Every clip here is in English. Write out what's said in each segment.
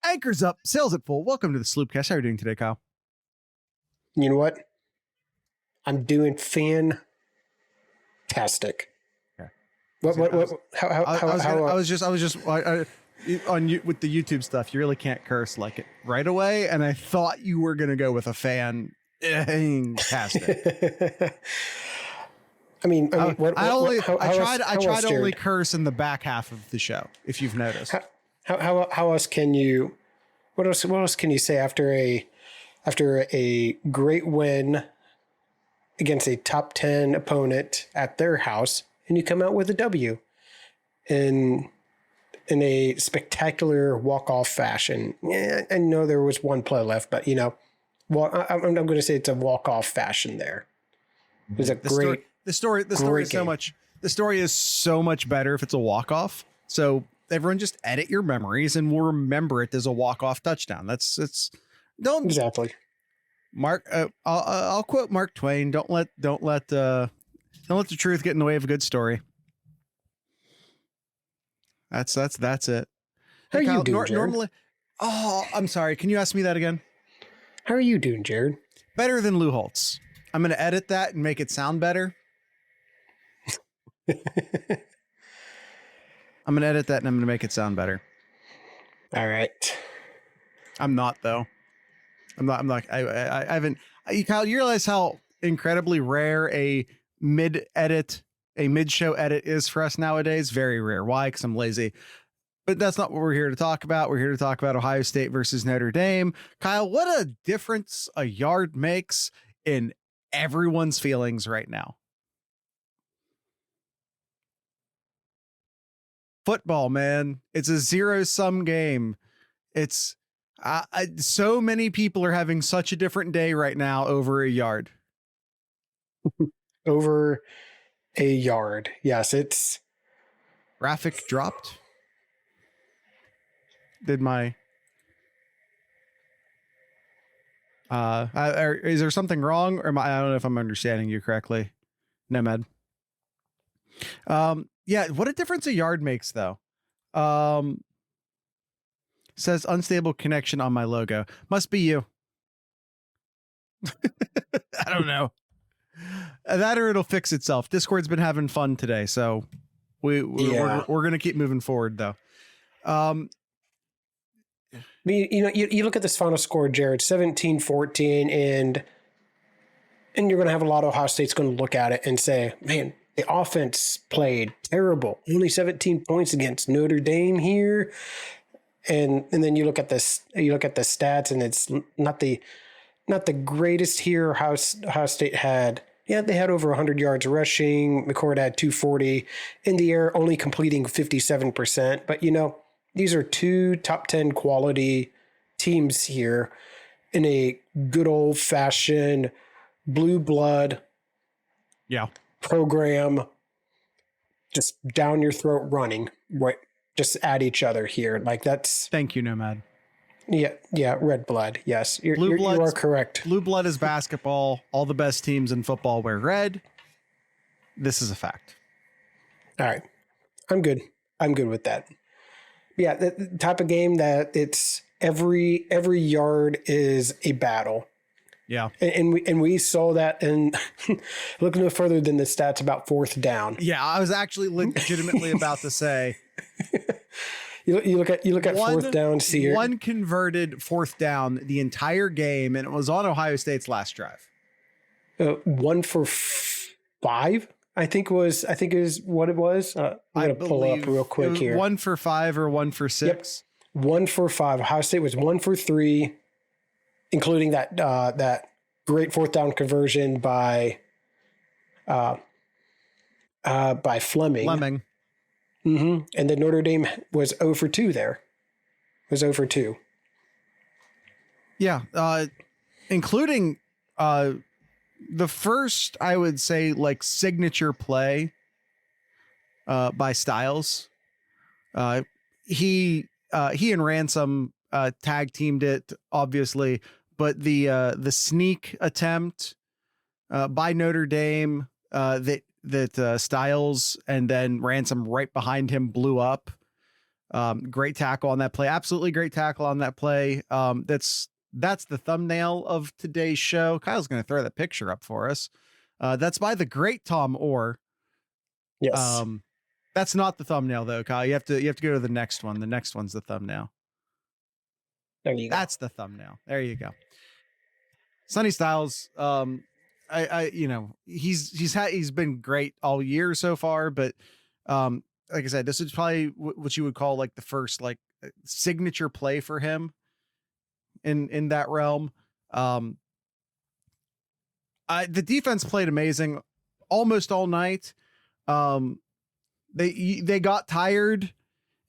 Anchors up, sails at full. Welcome to the Sloopcast. How are you doing today, Kyle? You know what? I'm doing fantastic. Okay. How? I was just on you with the YouTube stuff. You really can't curse like it right away, and I thought you were gonna go with a fantastic. I try to only curse in the back half of the show. If you've noticed, how else can you? What else can you say after a great win against a top 10 opponent at their house, and you come out with a W in a spectacular walk-off fashion? Yeah, I know there was one play left, but I'm going to say it's a walk-off fashion there. It was a great. The story is so much. The story is so much better if it's a walk-off. So everyone just edit your memories, and we'll remember it as a walk-off touchdown. Don't exactly. Mark. I'll quote Mark Twain. Don't let the truth get in the way of a good story. That's it. How are you doing, Jared? Normally, I'm sorry. Can you ask me that again? How are you doing, Jared? Better than Lou Holtz. I'm going to edit that and make it sound better. I'm going to edit that and I'm going to make it sound better. All right. I'm not, though. I'm not. I haven't. Kyle, you realize how incredibly rare a mid-show edit is for us nowadays? Very rare. Why? Because I'm lazy. But that's not what we're here to talk about. We're here to talk about Ohio State versus Notre Dame. Kyle, what a difference a yard makes in everyone's feelings right now. Football, man. It's a zero-sum game. It's so many people are having such a different day right now over a yard. Over a yard. Yes, it's graphic dropped. Did my is there something wrong, or I don't know if I'm understanding you correctly, Nomad. Yeah, what a difference a yard makes, though. Says unstable connection on my logo. Must be you. I don't know. That or it'll fix itself. Discord's been having fun today, so we're gonna keep moving forward, though. You look at this final score, Jared, 17-14, and you're going to have a lot of Ohio State's going to look at it and say, man, the offense played terrible. Only 17 points against Notre Dame here. And then you look at this, you look at the stats, and it's not the greatest here. Ohio State had, they had over 100 yards rushing. McCord had 240 in the air, only completing 57%. But these are two top 10 quality teams here in a good old fashioned blue blood program, just down your throat running, right? Just at each other here. Thank you, Nomad. Yeah, red blood. Yes, you are correct. Blue blood is basketball. All the best teams in football wear red. This is a fact. All right. I'm good with that. Yeah, the type of game that it's every yard is a battle. Yeah. And we saw that, and look no further than the stats about fourth down. Yeah, I was actually legitimately about to say. You look at fourth down here. One converted fourth down the entire game, and it was on Ohio State's last drive. 1 for 5, I think is what it was. I'm going to pull up real quick here. 1 for 5 or 1 for 6. Yep. 1 for 5. Ohio State was 1 for 3, including that great fourth down conversion by Fleming. Mm-hmm. And then Notre Dame was 0 for 2 there. Was 0 for 2. Yeah, including the first, I would say, signature play by Styles. He and Ransom tag teamed it, obviously, but the sneak attempt by Notre Dame that Styles and then Ransom right behind him blew up. Great tackle on that play. Absolutely great tackle on that play. That's the thumbnail of today's show. Kyle's going to throw the picture up for us. That's by the great Tom Orr. Yes. That's not the thumbnail though, Kyle. You have to go to the next one. The next one's the thumbnail. There you go. That's the thumbnail. There you go. Sonny Styles. He's been great all year so far, but like I said, this is probably what you would call like the first like signature play for him in that realm. The defense played amazing almost all night. They got tired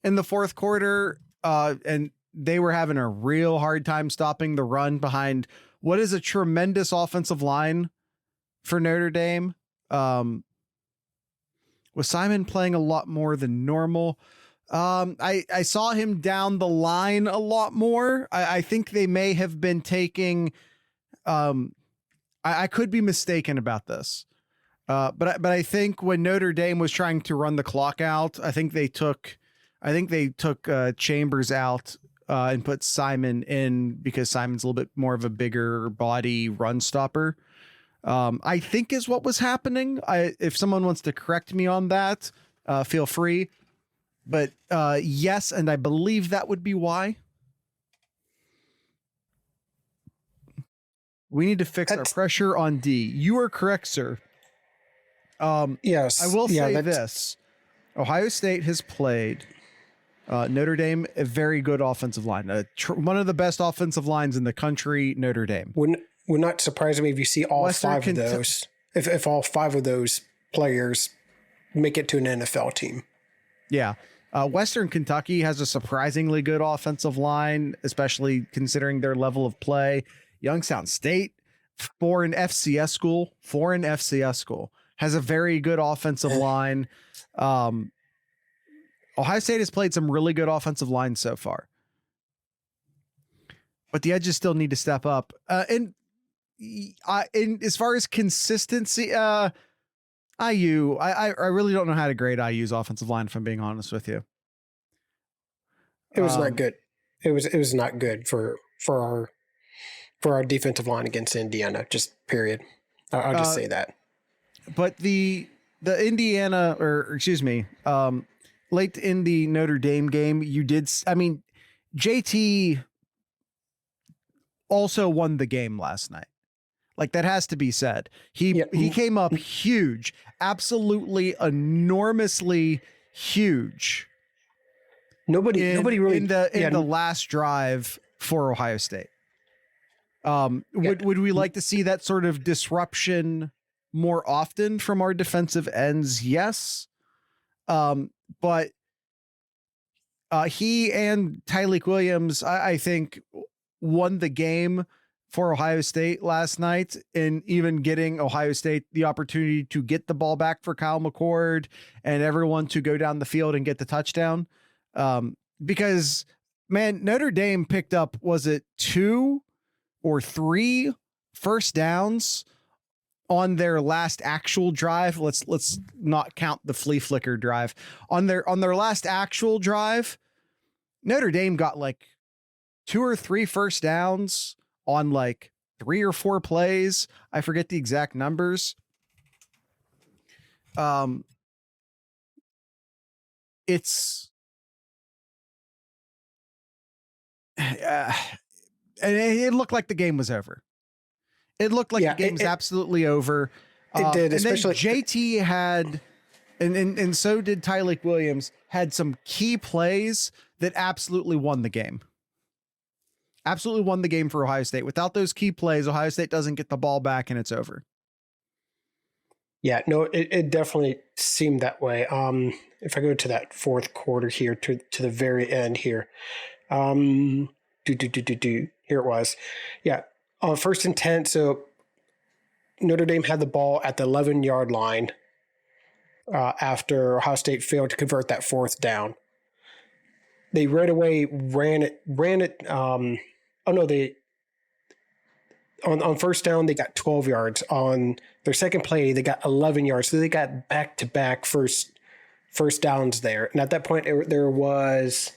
in the fourth quarter, and they were having a real hard time stopping the run behind what is a tremendous offensive line for Notre Dame. With Simon playing a lot more than normal. I saw him down the line a lot more. I think they may have been taking, I could be mistaken about this. But I think when Notre Dame was trying to run the clock out, I think they took Chambers out and put Simon in because Simon's a little bit more of a bigger body run stopper. I think is what was happening. If someone wants to correct me on that, feel free. But yes, and I believe that would be why. We need to fix our pressure on D. You are correct, sir. Yes. I will say this. Ohio State has played Notre Dame a very good offensive line. One of the best offensive lines in the country, Notre Dame. Would not surprise me if you see all five of those. If all five of those players make it to an NFL team. Yeah. Western Kentucky has a surprisingly good offensive line, especially considering their level of play. Youngstown State, for an FCS school, has a very good offensive line. Ohio State has played some really good offensive lines so far, but the edges still need to step up. And as far as consistency, IU, I really don't know how to grade IU's offensive line, if I'm being honest with you. It was not good. It was not good for our defensive line against Indiana. Just period. I'll just say that. But the Indiana, or excuse me, late in the Notre Dame game, JT also won the game last night. Like, that has to be said. He came up huge, absolutely enormously huge. Nobody really in the last drive for Ohio State. Would we like to see that sort of disruption more often from our defensive ends? Yes. But he and Tyleik Williams, I think, won the game for Ohio State last night, and even getting Ohio State the opportunity to get the ball back for Kyle McCord and everyone to go down the field and get the touchdown. Because, man, Notre Dame picked up, was it 2 or 3 first downs on their last actual drive? Let's not count the flea flicker drive. On their last actual drive, Notre Dame got like 2 or 3 first downs on like 3 or 4 plays. I forget the exact numbers. It's and it looked like the game was over. It looked like the game was absolutely over. It did, and especially then JT had, and so did Tyleik Williams, had some key plays that absolutely won the game. Absolutely won the game for Ohio State. Without those key plays, Ohio State doesn't get the ball back and it's over. Yeah, no, it definitely seemed that way. If I go to that fourth quarter here, to the very end here, here it was. Yeah, on 1st and 10, so Notre Dame had the ball at the 11-yard line after Ohio State failed to convert that 4th down. They right away ran it. On 1st down, they got 12 yards. On their second play, they got 11 yards. So they got back-to-back first first downs there. And at that point, there was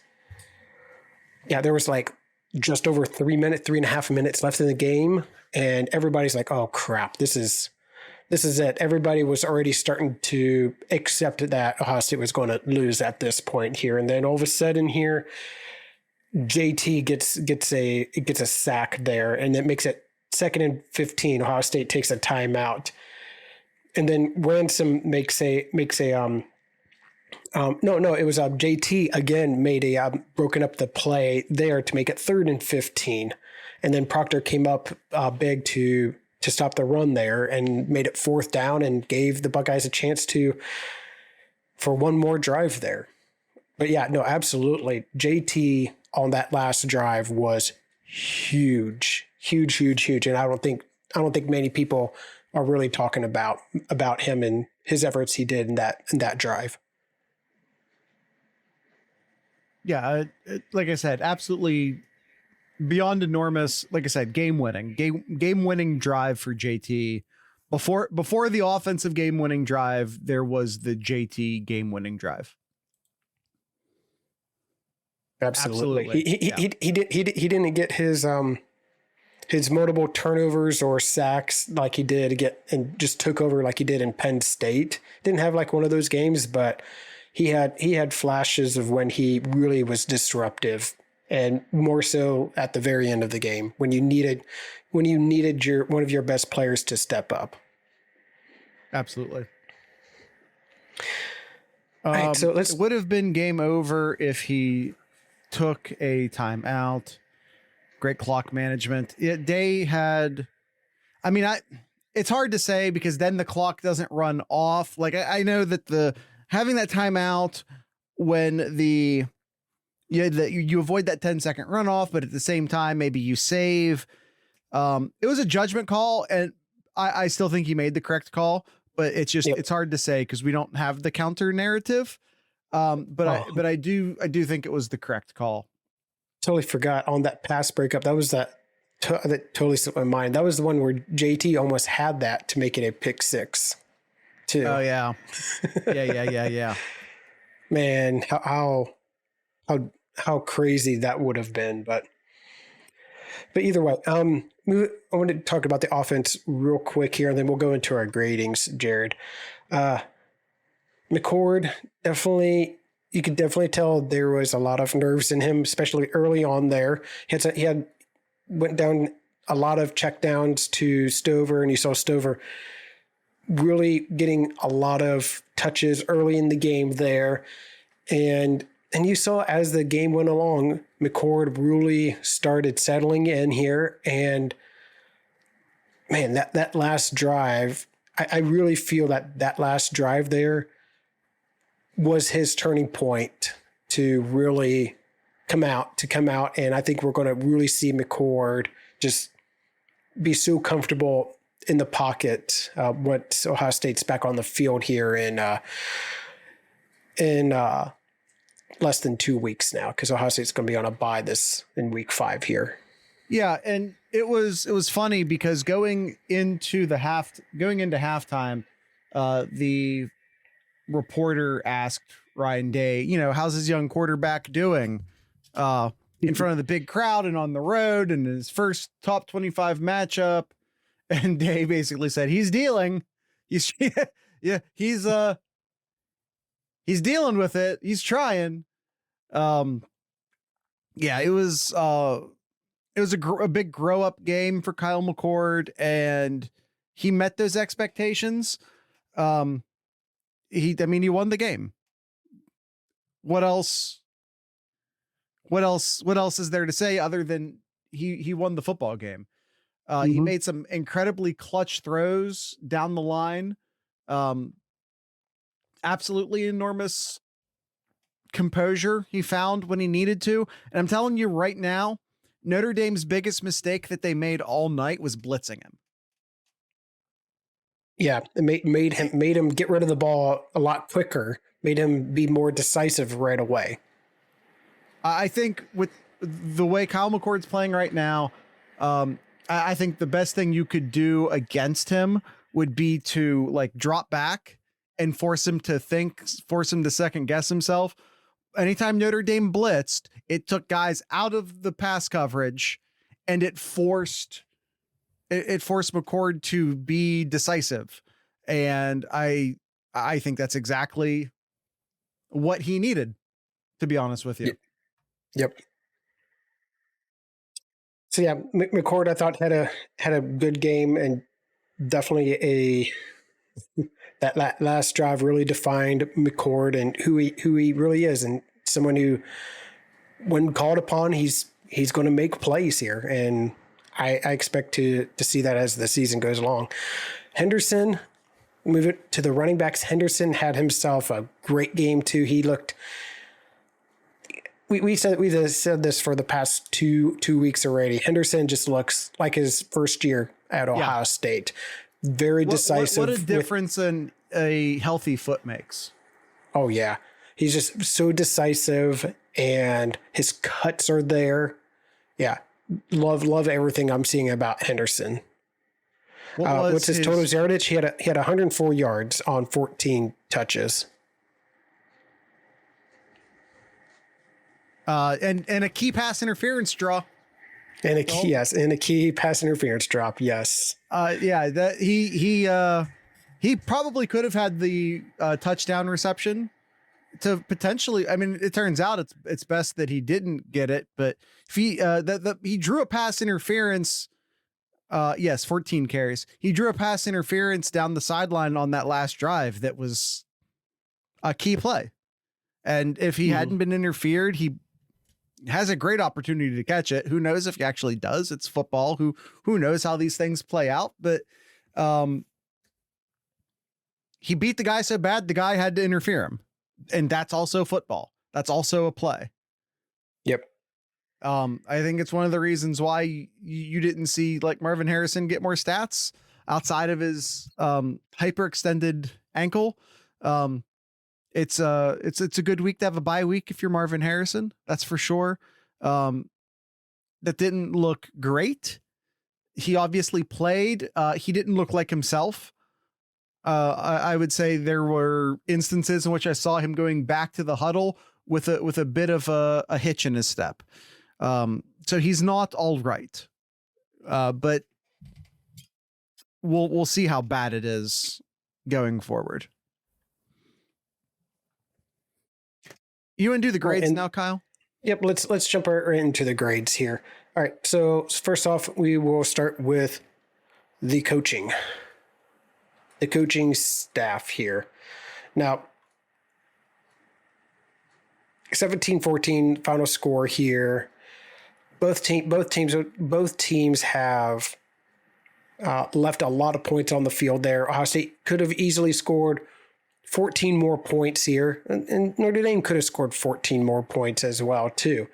like just over 3.5 minutes left in the game. And everybody's like, oh, crap, this is it. Everybody was already starting to accept that Ohio State was going to lose at this point here. And then all of a sudden here, JT gets a sack there, and it makes it 2nd and 15. Ohio State takes a timeout. And then Ransom makes a it was JT again made a broken up the play there to make it 3rd and 15. And then Proctor came up big to stop the run there and made it 4th down and gave the Buckeyes a chance for one more drive there. But yeah, no, absolutely. JT on that last drive was huge. And I don't think many people are really talking about him and his efforts he did in that drive. Yeah, like I said, absolutely beyond enormous. Like I said, game winning drive for JT. Before the offensive game winning drive, there was the JT game winning drive. Absolutely. He didn't get his multiple turnovers or sacks like he did and just took over like he did in Penn State. Didn't have like one of those games, but he had flashes of when he really was disruptive, and more so at the very end of the game when you needed one of your best players to step up. Absolutely. Right, so it would have been game over if he took a timeout. Great clock management. It's hard to say because then the clock doesn't run off. Like I know that having that timeout when you avoid that 10-second runoff, but at the same time, maybe you save. It was a judgment call, and I still think he made the correct call, but it's just, It's hard to say because we don't have the counter narrative. But I do think it was the correct call. Totally forgot on that pass breakup. That totally slipped my mind. That was the one where JT almost had that to make it a pick six too. Oh yeah. Yeah. Man, how crazy that would have been, but either way, I want to talk about the offense real quick here, and then we'll go into our gradings, Jared. McCord, you could definitely tell there was a lot of nerves in him, especially early on there. He went down a lot of checkdowns to Stover, and you saw Stover really getting a lot of touches early in the game there. And you saw as the game went along, McCord really started settling in here. And man, that last drive, I really feel that last drive there was his turning point to really come out. And I think we're going to really see McCord just be so comfortable in the pocket once Ohio State's back on the field here in less than 2 weeks now, because Ohio State's going to be on a bye in week 5 here. Yeah, and it was funny because going into halftime, the reporter asked Ryan Day, how's his young quarterback doing in front of the big crowd and on the road and his first top 25 matchup. And Day basically said, he's dealing. He's dealing with it. He's trying. It was a big grow up game for Kyle McCord, and he met those expectations. He won the game. What else is there to say other than he won the football game? He made some incredibly clutch throws down the line. Absolutely enormous composure he found when he needed to. And I'm telling you right now, Notre Dame's biggest mistake that they made all night was blitzing him. Yeah, it made him get rid of the ball a lot quicker, made him be more decisive right away. I think with the way Kyle McCord's playing right now, I think the best thing you could do against him would be to drop back and force him to think, force him to second guess himself. Anytime Notre Dame blitzed, it took guys out of the pass coverage, and it forced McCord to be decisive. And I think that's exactly what he needed, to be honest with you. Yep. So yeah, McCord I thought had a good game, and definitely that last drive really defined McCord and who he really is, and someone who, when called upon, he's going to make plays here, and I expect to see that as the season goes along. Henderson, move it to the running backs. Henderson had himself a great game too. He looked. We said this for the past two weeks already. Henderson just looks like his first year at Ohio State. Very decisive. What a difference a healthy foot makes. Oh yeah, he's just so decisive, and his cuts are there. Yeah, love everything I'm seeing about Henderson. What's his total yardage? He had 104 yards on 14 touches. And a key pass interference draw. And a key pass interference drop. Yes. That he probably could have had the touchdown reception to potentially. I mean, it turns out it's best that he didn't get it, but if he drew a pass interference. 14 carries. He drew a pass interference down the sideline on that last drive. That was a key play. And if he hadn't been interfered, he has a great opportunity to catch it. Who knows if he actually does? It's football. Who knows how these things play out? But he beat the guy so bad the guy had to interfere him, and that's also football. That's also a play. Yep. I think it's one of the reasons why you didn't see like Marvin Harrison get more stats outside of his hyperextended ankle. It's a good week to have a bye week if you're Marvin Harrison. That's for sure. That didn't look great. He obviously played. He didn't look like himself. I would say there were instances in which I saw him going back to the huddle with a bit of a hitch in his step. So he's not all right. But we'll see how bad it is going forward. You want to do the grades now, Kyle? Yep. Let's jump right into the grades here. All right. So first off, we will start with the coaching staff here. Now, 17-14 final score here. Both teams have left a lot of points on the field there. Ohio State could have easily scored 14 more points here, and Notre Dame could have scored 14 more points as well too.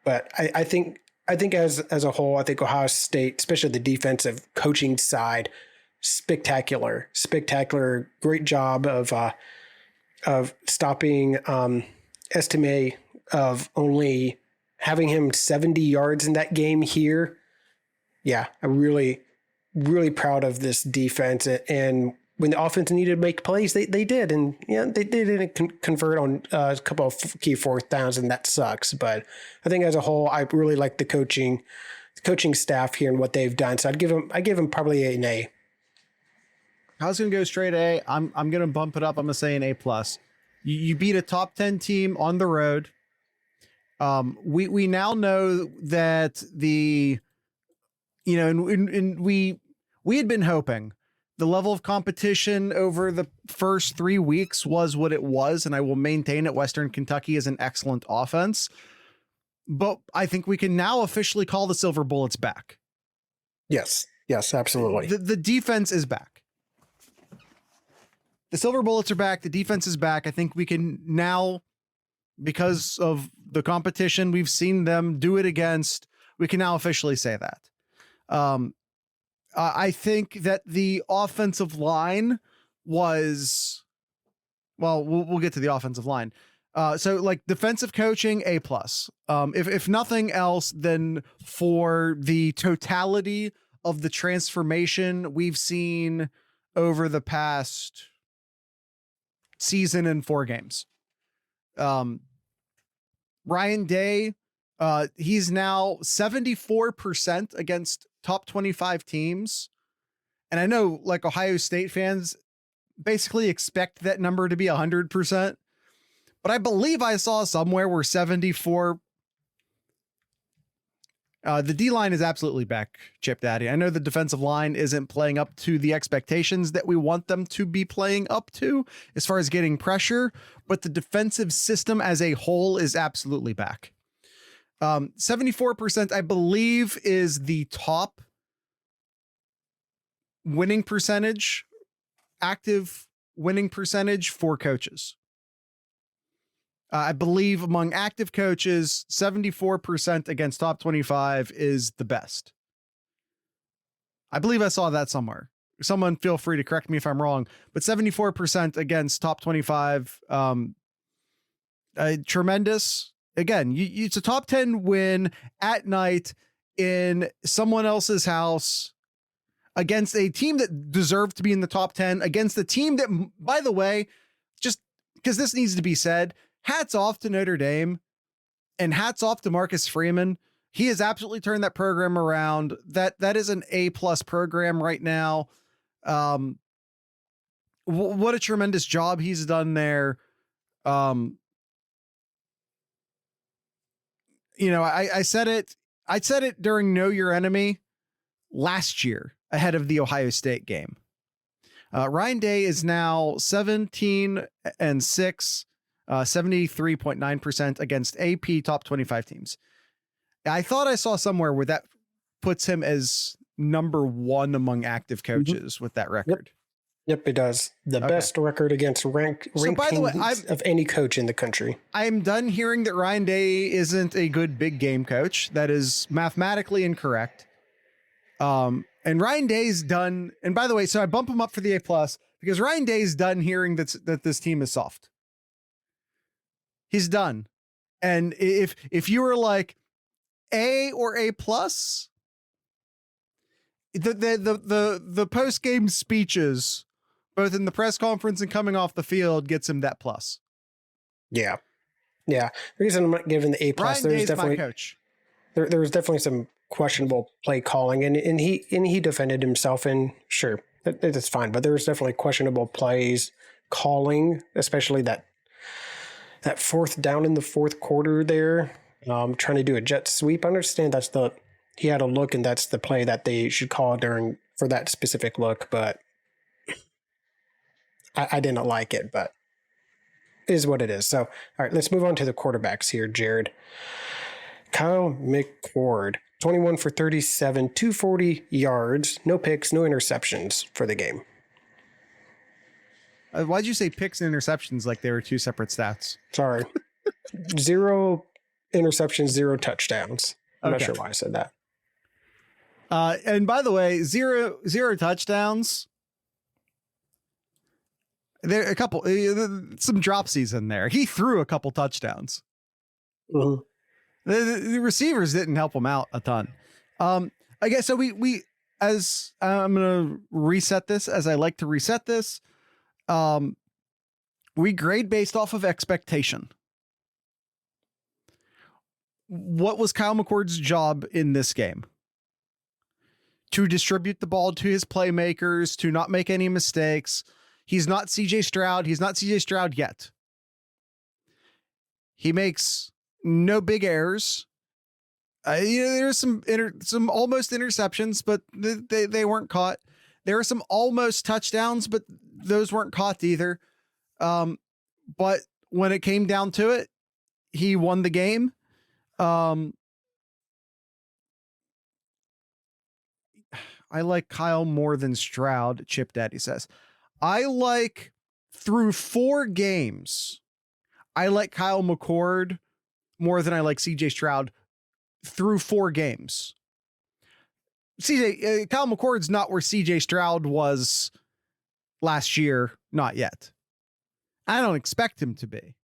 But I think as a whole, I think Ohio State, especially the defensive coaching side, spectacular, great job of stopping Estime, of only having him 70 yards in that game here. Yeah, I'm really, really proud of this defense. And when the offense needed to make plays, they did. And yeah, they didn't convert on a couple of key fourth downs, and that sucks. But I think as a whole, I really like the coaching staff here and what they've done. So I give them probably an A. I was going to go straight A. I'm going to bump it up. I'm going to say an A+. You beat a top 10 team on the road. We now know that we had been hoping the level of competition over the first 3 weeks was what it was, and I will maintain it. Western Kentucky is an excellent offense, but I think we can now officially call the Silver Bullets back. Yes, absolutely. The defense is back. The Silver Bullets are back. The defense is back. I think we can now, because of the competition we've seen them do it against, we can now officially say that. I think that the offensive line was, well, we'll get to the offensive line. So like defensive coaching, A+. If nothing else, then for the totality of the transformation we've seen over the past season in 4 games. Ryan Day, he's now 74% against top 25 teams. And I know like Ohio State fans basically expect that number to be 100%, but I believe I saw somewhere where 74. The D line is absolutely back, Chip Daddy. I know the defensive line isn't playing up to the expectations that we want them to be playing up to as far as getting pressure, but the defensive system as a whole is absolutely back. 74%, I believe, is the top winning percentage, active winning percentage for coaches. I believe among active coaches, 74% against top 25 is the best. I believe I saw that somewhere. Someone feel free to correct me if I'm wrong, but 74% against top 25, tremendous. Again, it's a top 10 win at night in someone else's house against a team that deserved to be in the top 10, against a team that, by the way, just because this needs to be said, hats off to Notre Dame and hats off to Marcus Freeman. He has absolutely turned that program around. That is an A+ program right now. What a tremendous job he's done there. I said it during Know Your Enemy last year ahead of the Ohio State game. Ryan Day is now 17-6, 73.9% against AP top 25 teams. I thought I saw somewhere where that puts him as number 1 among active coaches with that record. Yep, it does. The best record against ranked of any coach in the country. I'm done hearing that Ryan Day isn't a good big game coach. That is mathematically incorrect. And Ryan Day's done. And by the way, so I bump him up for the A+ because Ryan Day's done hearing that this team is soft. He's done. And if you were like A or A+, the post-game speeches, both in the press conference and coming off the field, gets him that plus. Yeah. The reason I'm not giving the A+, there's definitely my coach. There was definitely some questionable play calling, and he defended himself, and sure, that's fine. But there was definitely questionable plays calling, especially that 4th down in the 4th quarter there, trying to do a jet sweep. I understand he had a look, and that's the play that they should call for that specific look, but I didn't like it, but it is what it is. So, all right, let's move on to the quarterbacks here, Jared. Kyle McCord, 21 for 37, 240 yards, no picks, no interceptions for the game. Why'd you say picks and interceptions like they were 2 separate stats? Sorry. 0 interceptions, 0 touchdowns. I'm not sure why I said that. And by the way, zero touchdowns. There a couple, some dropsies in there. He threw a couple touchdowns. Mm-hmm. The receivers didn't help him out a ton. I guess so. We as I'm gonna reset this as I like to reset this. We grade based off of expectation. What was Kyle McCord's job in this game? To distribute the ball to his playmakers, to not make any mistakes. He's not CJ Stroud. He's not CJ Stroud yet. He makes no big errors. There's some almost interceptions, but they weren't caught. There were some almost touchdowns, but those weren't caught either. But when it came down to it, he won the game. I like Kyle more than Stroud, Chip Daddy says. I like through 4 games. I like Kyle McCord more than I like CJ Stroud through 4 games. Kyle McCord's not where CJ Stroud was last year. Not yet. I don't expect him to be.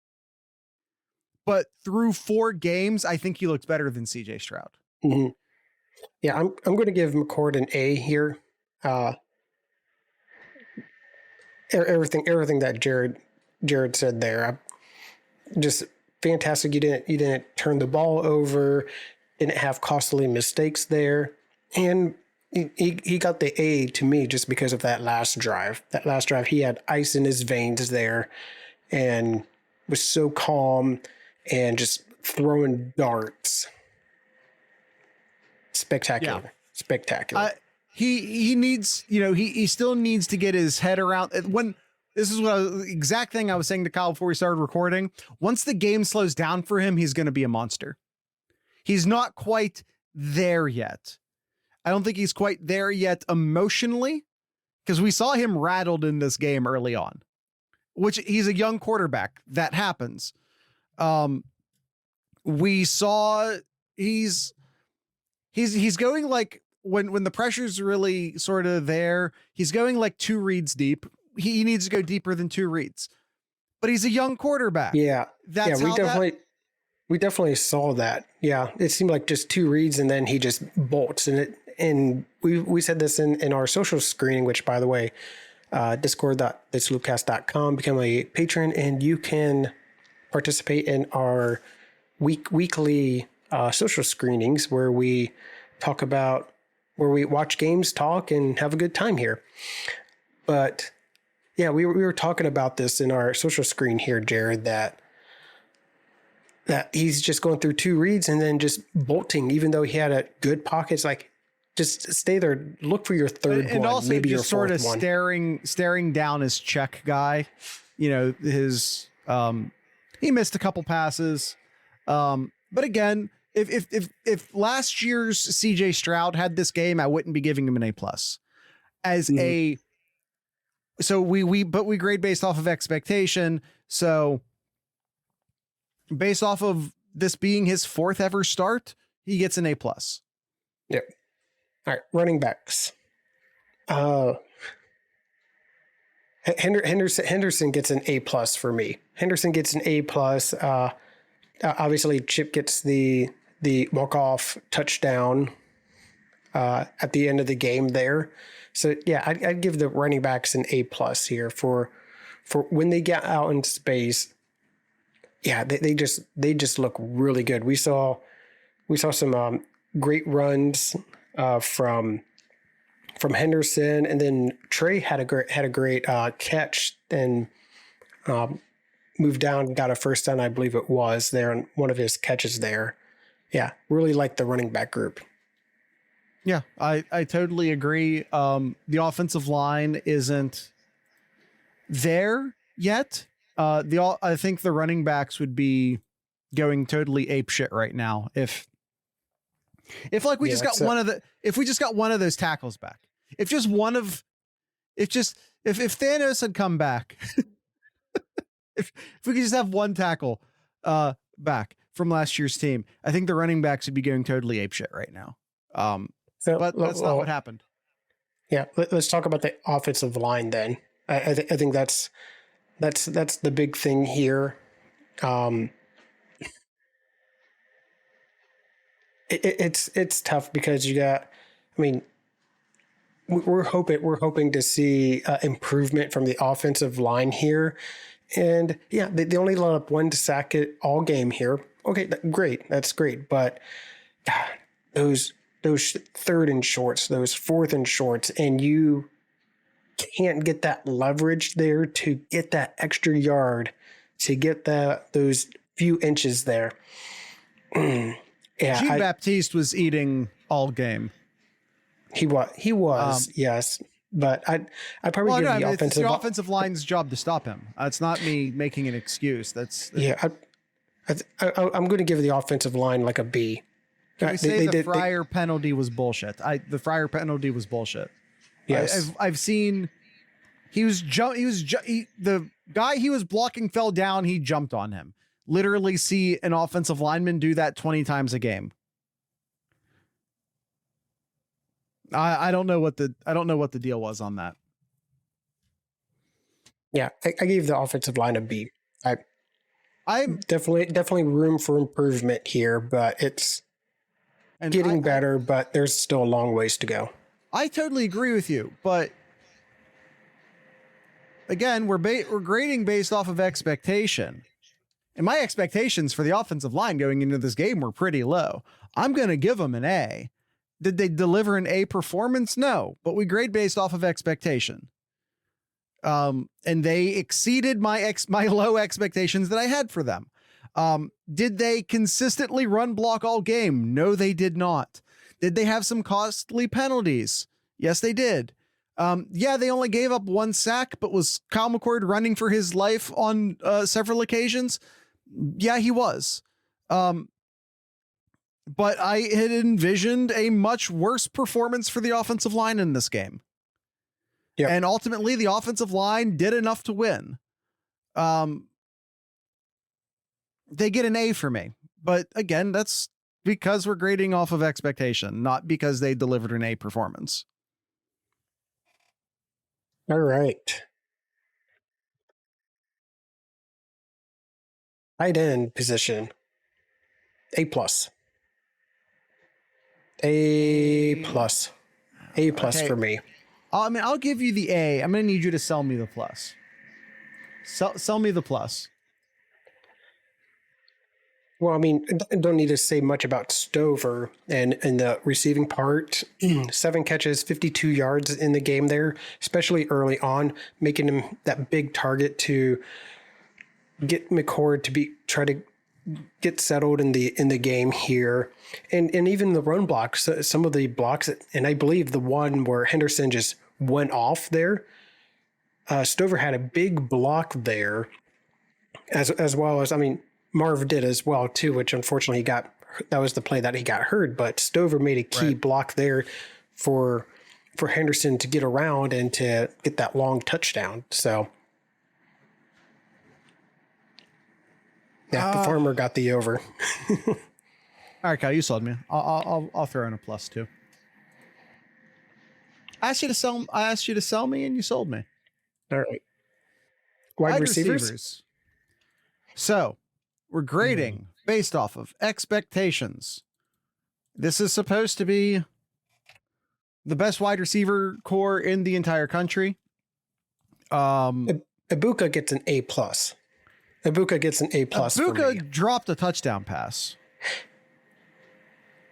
But through 4 games, I think he looks better than CJ Stroud. Mm-hmm. Yeah, I'm going to give McCord an A here. Everything that Jared Jared said there. Just fantastic. You didn't turn the ball over, didn't have costly mistakes there, and he got the A to me just because of that last drive. That last drive, he had ice in his veins there, and was so calm and just throwing darts. Spectacular. Yeah. Spectacular. He needs, he still needs to get his head around when this is the exact thing I was saying to Kyle before we started recording. Once the game slows down for him, he's going to be a monster. He's not quite there yet. I don't think he's quite there yet emotionally, because we saw him rattled in this game early on, which he's a young quarterback. That happens. We saw he's going like when the pressure's really sort of there, he's going like 2 reads deep. He needs to go deeper than 2 reads, but he's a young quarterback. Yeah. That's We definitely saw that. Yeah. It seemed like just 2 reads and then he just bolts and we said this in our social screening, which by the way, discord.thisloopcast.com, become a patron and you can participate in our weekly social screenings where we watch games, talk, and have a good time here. But yeah, we were talking about this in our social screen here, Jared, that he's just going through 2 reads and then just bolting, even though he had a good pockets. Like, just stay there, look for your third and one, also maybe your just fourth sort of one. staring down his check guy. His he missed a couple passes, but again, if last year's CJ Stroud had this game, I wouldn't be giving him an A+. So we grade based off of expectation. So based off of this being his 4th ever start, he gets an A+. Yep. All right, running backs. Henderson gets an A+ for me. Henderson gets an A+. Obviously, Chip gets the walk-off touchdown at the end of the game there. So yeah, I'd give the running backs an A+ here for when they get out in space. Yeah, they just look really good. We saw some great runs from Henderson, and then Trey had a great catch and moved down and got a first down, I believe it was, there on one of his catches there. Yeah, really like the running back group. Yeah, I totally agree. The offensive line isn't there yet. I think the running backs would be going totally ape shit right now if like we just got if we just got one of those tackles back. If Thanos had come back, if we could just have one tackle back from last year's team, I think the running backs would be going totally ape shit right now. But that's not what happened. Yeah, let's talk about the offensive line then. I think that's the big thing here. It's tough because you got. I mean, we're hoping to see improvement from the offensive line here, and yeah, they only let up 1 sack it all game here. Okay, great, that's great, but God, those 3rd and shorts, those 4th and shorts, and you can't get that leverage there to get that extra yard, to get those few inches there. Yeah, Jean-Baptiste was eating all game. He was, yes, but I probably give the it's the offensive line's job to stop him. It's not me making an excuse. I'm going to give the offensive line like a B. Can we say the Fryer penalty was bullshit? The Fryer penalty was bullshit. Yes, I've seen. The guy he was blocking fell down. He jumped on him. Literally see an offensive lineman do that 20 times a game. I don't know what the deal was on that. Yeah, I gave the offensive line a B. I'm definitely room for improvement here, but it's getting better, but there's still a long ways to go. I totally agree with you, but again, we're grading based off of expectation. And my expectations for the offensive line going into this game were pretty low. I'm going to give them an A. Did they deliver an A performance? No, but we grade based off of expectation. And they exceeded my low expectations that I had for them. Did they consistently run block all game? No, they did not. Did they have some costly penalties? Yes, they did. Yeah, they only gave up 1 sack, but was Kyle McCord running for his life on several occasions? Yeah, he was. But I had envisioned a much worse performance for the offensive line in this game. Yep. And ultimately, the offensive line did enough to win. They get an A for me. But again, that's because we're grading off of expectation, not because they delivered an A performance. All right. Tight end position. A plus. A plus. A plus okay. For me. I mean, I'll give you the A. I'm going to need you to sell me the plus. Sell me the plus. Well, I mean, I don't need to say much about Stover and the receiving part. 7 catches, 52 yards in the game there, especially early on, making him that big target to get McCord to try to get settled in the game here. And even the run blocks, some of the blocks, and I believe the one where Henderson just went off there, Stover had a big block there, as well as, I mean, Marv did as well too, which unfortunately that was the play that he got hurt, but Stover made a key block there for Henderson to get around and to get that long touchdown. So yeah, the farmer got the over. All right, Kyle, you sold me. I'll throw in a plus too. I asked you to sell me and you sold me. All right. Wide receivers. So we're grading based off of expectations. This is supposed to be the best wide receiver core in the entire country. Ibuka gets an A plus. Ibuka gets an A plus. Ibuka dropped a touchdown pass.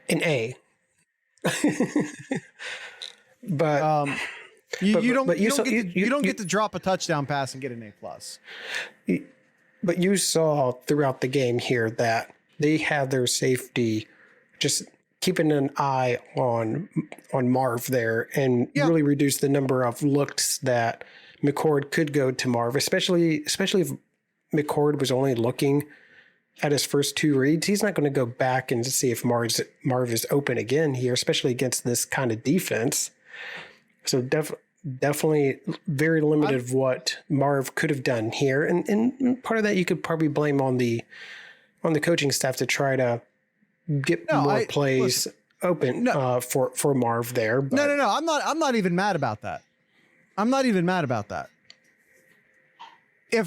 An A. But you don't get to drop a touchdown pass and get an A plus. But you saw throughout the game here that they had their safety just keeping an eye on Marv there and really reduce the number of looks that McCord could go to Marv, especially if McCord was only looking at his first 2 reads. He's not going to go back and see if Marv is open again here, especially against this kind of defense. So definitely very limited of what Marv could have done here. And part of that you could probably blame on the coaching staff to try to get more plays open for Marv there. But. No. I'm not even mad about that. I'm not even mad about that. You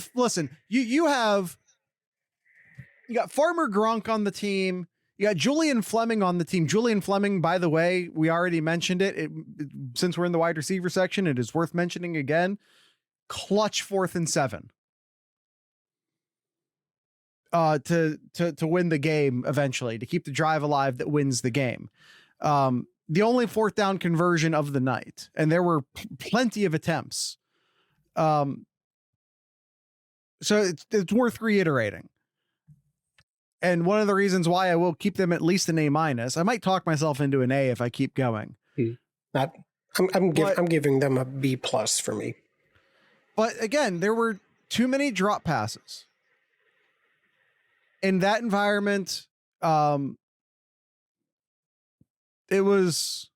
got Farmer Gronk on the team. You got Julian Fleming on the team. Julian Fleming, by the way, we already mentioned it. Since we're in the wide receiver section, it is worth mentioning again. Clutch 4th and 7. To win the game eventually, to keep the drive alive that wins the game. The only 4th down conversion of the night, and there were plenty of attempts. So it's worth reiterating. And one of the reasons why I will keep them at least an A minus, I might talk myself into an A if I keep going. I'm giving them a B plus for me. But again, there were too many drop passes. In that environment, it was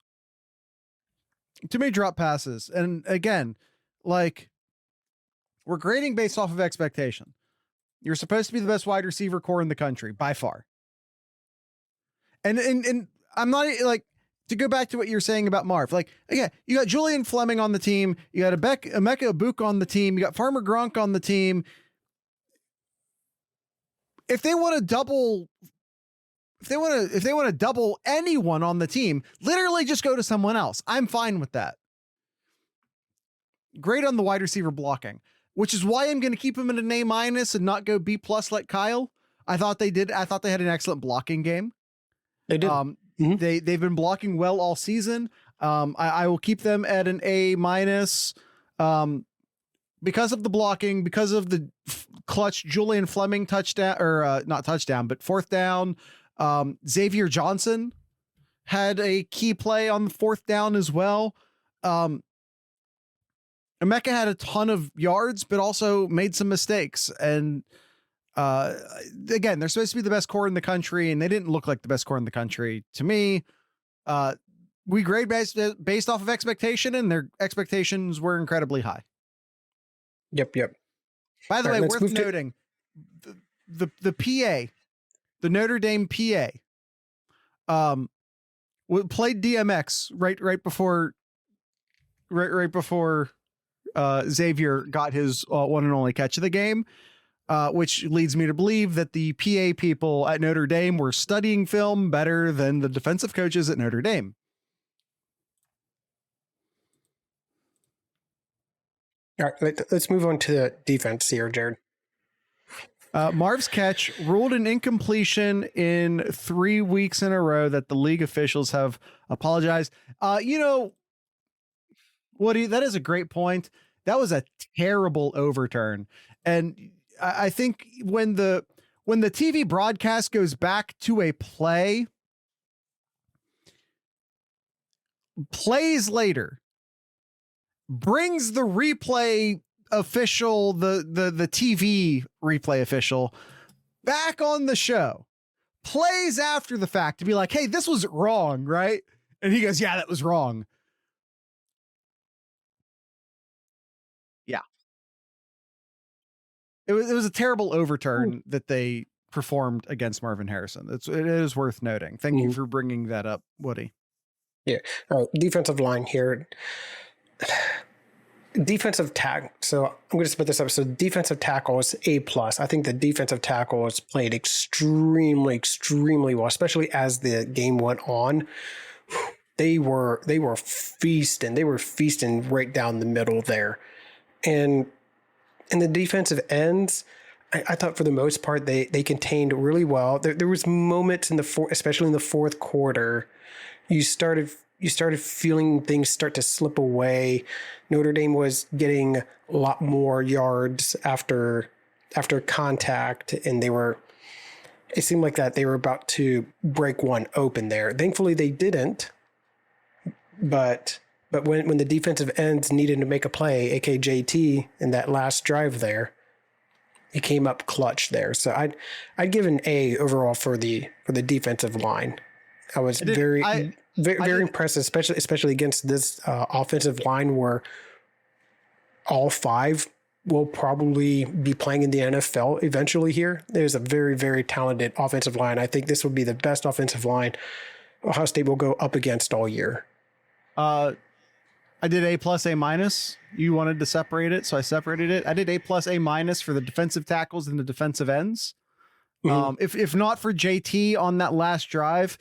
too many drop passes. And again, we're grading based off of expectation. You're supposed to be the best wide receiver core in the country by far. And I'm not to go back to what you're saying about Marv. Again, you got Julian Fleming on the team. You got Emeka Ibuka on the team. You got Farmer Gronk on the team. If they want to double anyone on the team, literally just go to someone else. I'm fine with that. Great on the wide receiver blocking. which is why I'm going to keep him at an A- and not go B+ like Kyle. I thought they had an excellent blocking game. They did. They've been blocking well all season. I will keep them at an A-, because of the blocking, because of the clutch Julian Fleming touchdown, or not touchdown, but fourth down. Xavier Johnson had a key play on the fourth down as well. Emeka had a ton of yards, but also made some mistakes. And again, they're supposed to be the best core in the country, and they didn't look like the best core in the country to me. We grade based off of expectation, and their expectations were incredibly high. Yep. By the way, worth noting, the PA, the Notre Dame PA, played DMX right before Xavier got his one and only catch of the game, which leads me to believe that the PA people at Notre Dame were studying film better than the defensive coaches at Notre Dame. All right, let's move on to the defense here, Jared. Marv's catch ruled an incompletion in 3 weeks in a row that the league officials have apologized. Woody, that is a great point. That was a terrible overturn. And I think when the TV broadcast goes back to a plays later, brings the replay official, the TV replay official back on the show, plays after the fact to be like, hey, this was wrong, right? And he goes, yeah, that was wrong. Yeah. It was a terrible overturn that they performed against Marvin Harrison. It is worth noting. Thank you for bringing that up, Woody. Yeah. Defensive line here. Defensive tackle. So I'm going to split this up. So defensive tackle is A+. I think the defensive tackle has played extremely, extremely well, especially as the game went on. They were feasting. They were feasting right down the middle there. And the defensive ends, I thought for the most part they contained really well. There was moments especially in the fourth quarter, you started feeling things start to slip away. Notre Dame was getting a lot more yards after contact, and it seemed like that they were about to break one open there. Thankfully they didn't, but when the defensive ends needed to make a play, aka JT, in that last drive there, he came up clutch there. So I'd give an A overall for the defensive line. I was very impressed, especially against this offensive line where all five will probably be playing in the NFL eventually here. There's a very, very talented offensive line. I think this will be the best offensive line Ohio State will go up against all year. I did A+, A-. You wanted to separate it, so I separated it. I did A+, A- for the defensive tackles and the defensive ends. Mm-hmm. If not for JT on that last drive,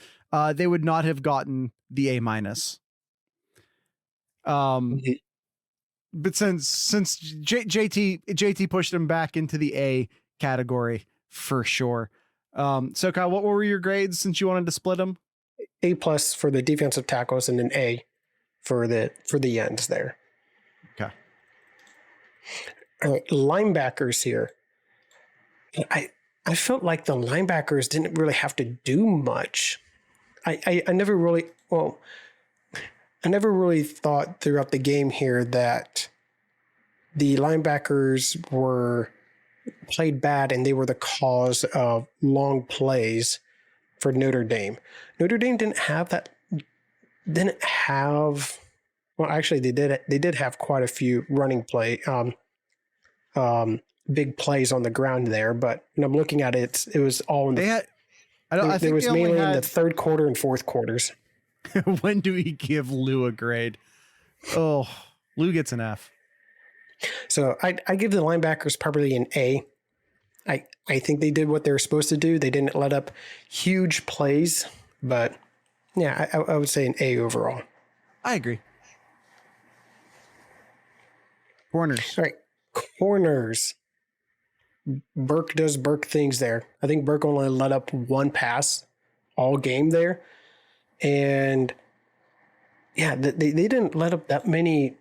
they would not have gotten the A-. But since JT pushed him back into the A category for sure. So Kyle, what were your grades since you wanted to split them? A+ for the defensive tackles and an A for the ends there. Okay. All right, linebackers here. I felt like the linebackers didn't really have to do much. I never really thought throughout the game here that the linebackers were played bad and they were the cause of long plays for Notre Dame. Notre Dame didn't have well, actually they did have quite a few running play big plays on the ground there, but when I'm looking at it, it was all in the I think it was mainly in the third quarter and fourth quarters. When do we give Lou a grade? Oh, Lou gets an F. So I give the linebackers probably an A. I think they did what they were supposed to do. They didn't let up huge plays, but yeah, I would say an A overall. I agree. Corners. All right. Corners. Burke does Burke things there. I think Burke only let up one pass all game there. And yeah, they didn't let up that many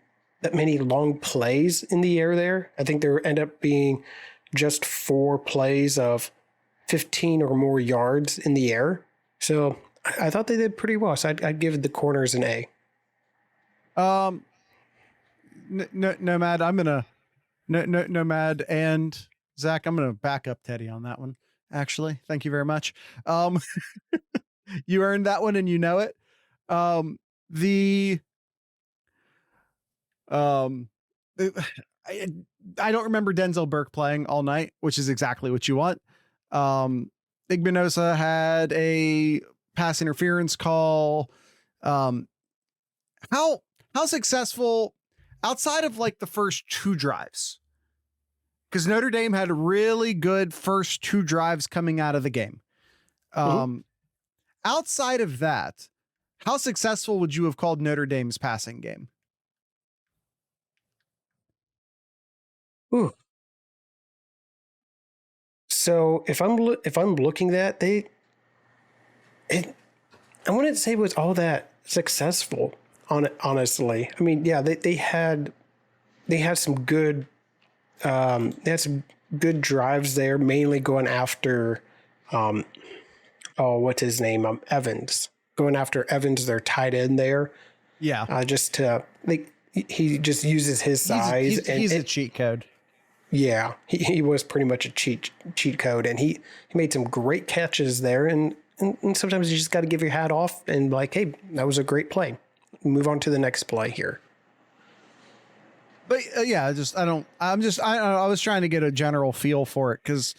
long plays in the air there. I think there end up being just 4 plays of 15 or more yards in the air. So I thought they did pretty well. So I'd give the corners an A. Nomad, I'm gonna Nomad and Zach, I'm gonna back up Teddy on that one. Actually, thank you very much. You earned that one, and you know it. The I don't remember Denzel Burke playing all night, which is exactly what you want. Igbinosa had a pass interference call. How successful outside of like the first 2 drives? Because Notre Dame had really good first 2 drives coming out of the game. Outside of that, how successful would you have called Notre Dame's passing game? Ooh. So if I'm looking at I wouldn't say it was all that successful. Honestly, I mean, yeah, they had some good drives there, mainly going after what's his name, Evans, going after Evans, their tight end there. Yeah, just to he just uses his size. He's a cheat code. Yeah, he was pretty much a cheat code, and he made some great catches there. And sometimes you just got to give your hat off and like, hey, that was a great play. Move on to the next play here. But yeah, I was trying to get a general feel for it because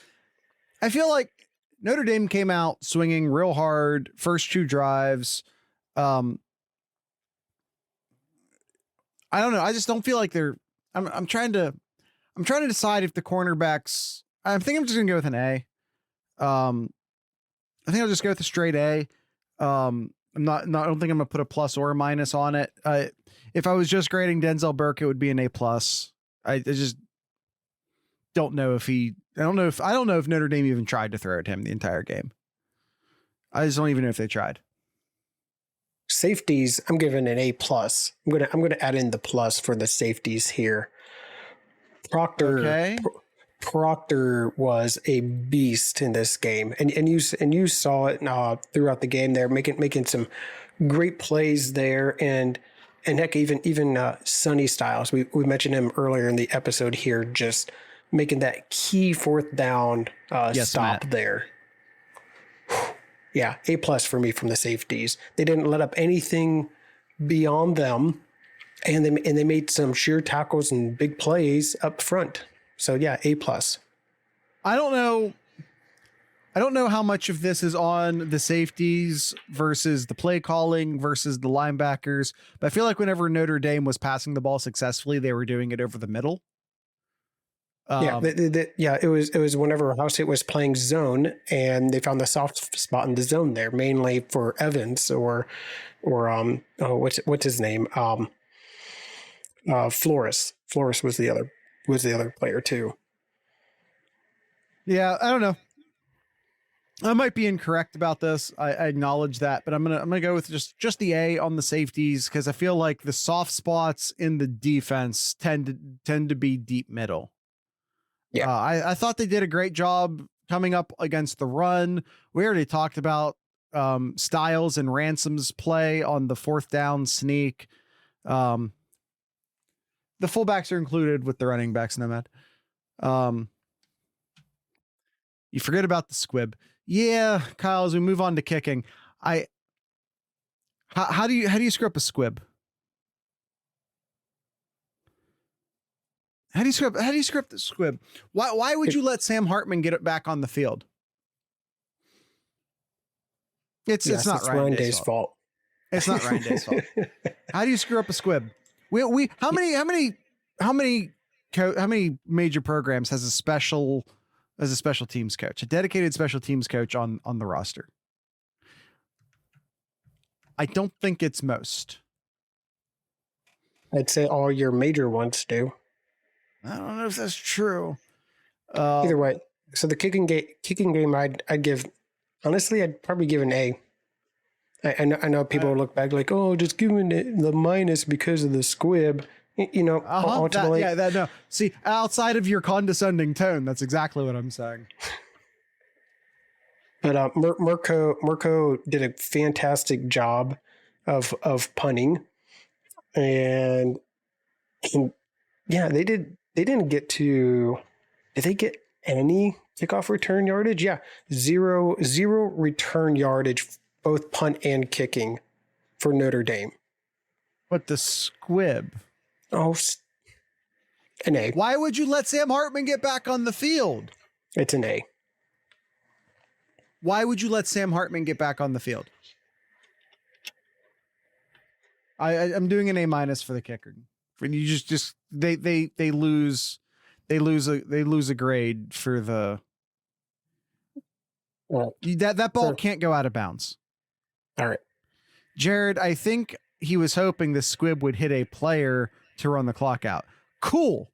I feel like Notre Dame came out swinging real hard first 2 drives. I don't know. I just don't feel like they're. I'm trying to decide if the cornerbacks. I think I'm just gonna go with an A. I think I'll just go with a straight A. I don't think I'm gonna put a plus or a minus on it. If I was just grading Denzel Burke, it would be an A plus. I just don't know if I don't know if Notre Dame even tried to throw at him the entire game. I just don't even know if they tried. Safeties, I'm giving an A plus. I'm gonna add in the plus for the safeties here. Proctor was a beast in this game, and you saw it throughout the game there, making some great plays there, and heck, even Sonny Styles, we mentioned him earlier in the episode here, just making that key 4th down stop Matt. There. Yeah, A plus for me from the safeties. They didn't let up anything beyond them, and they made some sheer tackles and big plays up front. So yeah, A plus. I don't know how much of this is on the safeties versus the play calling versus the linebackers, but I feel like whenever Notre Dame was passing the ball successfully, they were doing it over the middle. It was whenever Ohio State was playing zone and they found the soft spot in the zone there, mainly for Evans or what's his name? Flores. Flores was the other player too. Yeah, I don't know. I might be incorrect about this. I acknowledge that, but I'm gonna go with just the A on the safeties because I feel like the soft spots in the defense tend to be deep middle. Yeah, I thought they did a great job coming up against the run. We already talked about Styles and Ransom's play on the 4th down sneak. The fullbacks are included with the running backs, Nomad. You forget about the squib. Yeah, Kyle, as we move on to kicking, how do you screw up a squib? How do you screw up the squib? Why would you let Sam Hartman get it back on the field? It's not Ryan Day's fault. It's not Ryan Day's fault. How do you screw up a squib? How many major programs has a special teams coach, a dedicated special teams coach on the roster? I don't think it's most. I'd say all your major ones do. I don't know if that's true. Either way, so the kicking game, I'd give, honestly, I'd probably give an A. I know people will look back like, oh, just giving it the minus because of the squib. Ultimately, no. See, outside of your condescending tone, that's exactly what I'm saying. But Mirko did a fantastic job of punting, and yeah, they did. They didn't get to. Did they get any kickoff return yardage? Yeah, zero return yardage, both punt and kicking, for Notre Dame. But the squib. Oh, an A. Why would you let Sam Hartman get back on the field? It's an A. Why would you let Sam Hartman get back on the field? I'm doing an A- for the kicker. You just they lose a grade for the that ball can't go out of bounds. All right, Jared, I think he was hoping the squib would hit a player to run the clock out. Cool.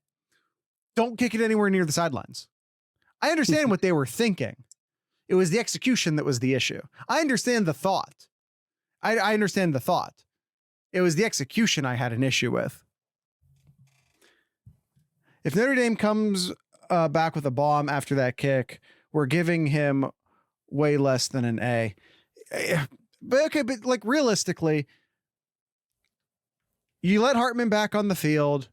Don't kick it anywhere near the sidelines. I understand what they were thinking. It was the execution that was the issue. I understand the thought. I understand the thought. It was the execution I had an issue with. If Notre Dame comes back with a bomb after that kick, we're giving him way less than an A. But like realistically, you let Hartman back on the field.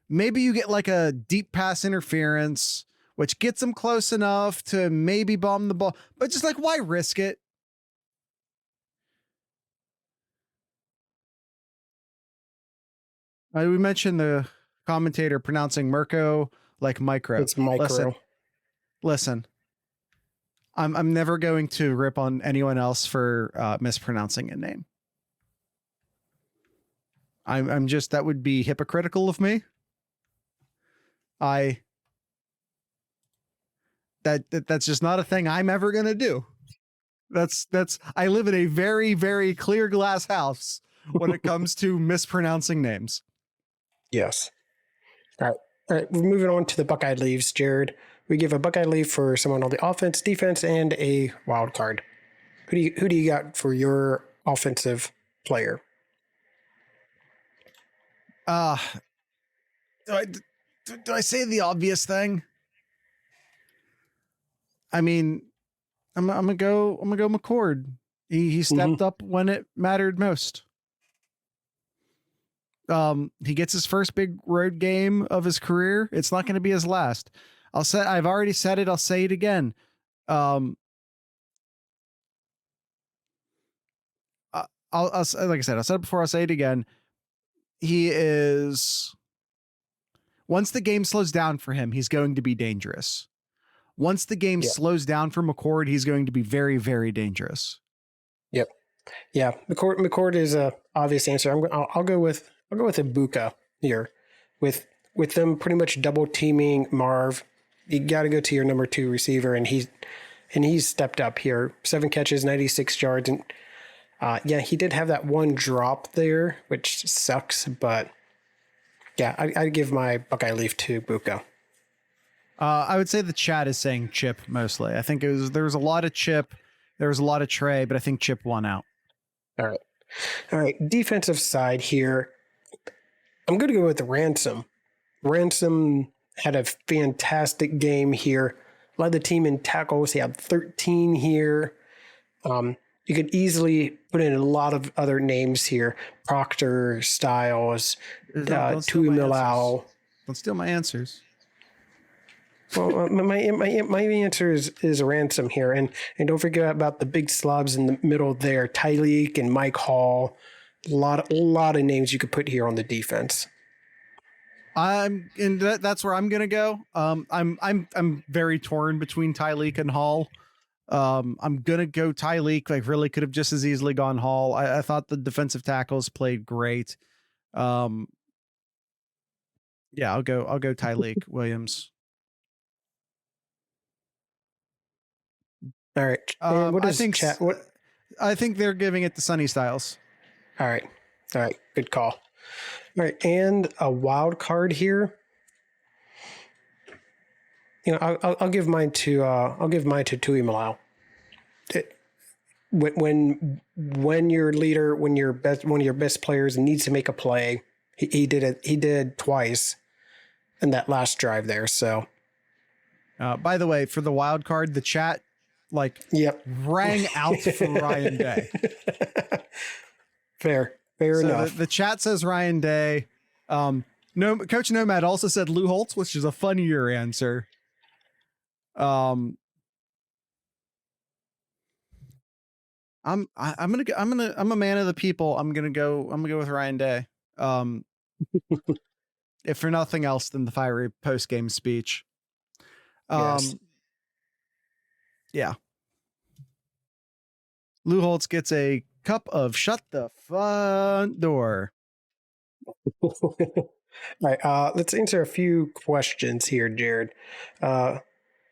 Maybe you get like a deep pass interference, which gets him close enough to maybe bomb the ball. But just like, why risk it? We mentioned the commentator pronouncing Mirko like micro. It's micro. Listen. I'm never going to rip on anyone else for mispronouncing a name. I'm just, that would be hypocritical of me. That's just not a thing I'm ever going to do. I live in a very, very clear glass house when it comes to mispronouncing names. Yes. All right. We're moving on to the Buckeye leaves, Jared. We give a Buckeye leave for someone on the offense, defense, and a wild card. Who do you got for your offensive player? Do I say the obvious thing? I mean, I'm gonna go McCord. He stepped up when it mattered most. He gets his first big road game of his career. It's not going to be his last. I've already said it. I'll say it again. I'll like I said, I said it before. I'll say it again. He is, once the game slows down for him, he's going to be dangerous. Once the game slows down for McCord, he's going to be very, very dangerous. Yep. Yeah. McCord is a obvious answer. I'll go with Ibuka here with them pretty much double teaming Marv. You got to go to your number 2 receiver, and he's stepped up here. 7 catches, 96 yards, and he did have that one drop there, which sucks. But yeah, I'd give my Buckeye leaf to Ibuka. I would say the chat is saying Chip mostly. I think there was a lot of Chip, there was a lot of Trey, but I think Chip won out. All right. Defensive side here. I'm going to go with Ransom. Ransom had a fantastic game here. Led the team in tackles. He had 13 here. You could easily put in a lot of other names here. Proctor, Styles, Tui Milau. Don't steal my answers. Well, my answer is Ransom here. And don't forget about the big slobs in the middle there. Tyleek and Mike Hall. A lot of names you could put here on the defense. That's where I'm gonna go. I'm very torn between Tyleek and Hall. I'm gonna go Tyleek. Like, really could have just as easily gone Hall. I thought the defensive tackles played great. I'll go Tyleek Williams. All right. What is chat? I think they're giving it to Sonny Styles. All right. Good call. All right, and a wild card here. I'll give mine to Tui Malau. When your leader, when your best, one of your best players needs to make a play, he did it. He did twice in that last drive there. So, by the way, for the wild card, the chat yep, rang out for Ryan Day. Fair enough. The chat says Ryan Day. No, Coach Nomad also said Lou Holtz, which is a funnier answer. I'm a man of the people. I'm gonna go with Ryan Day. If for nothing else than the fiery post game speech. Yes. Yeah. Lou Holtz gets a cup of shut the front door. All right. Let's answer a few questions here, Jared.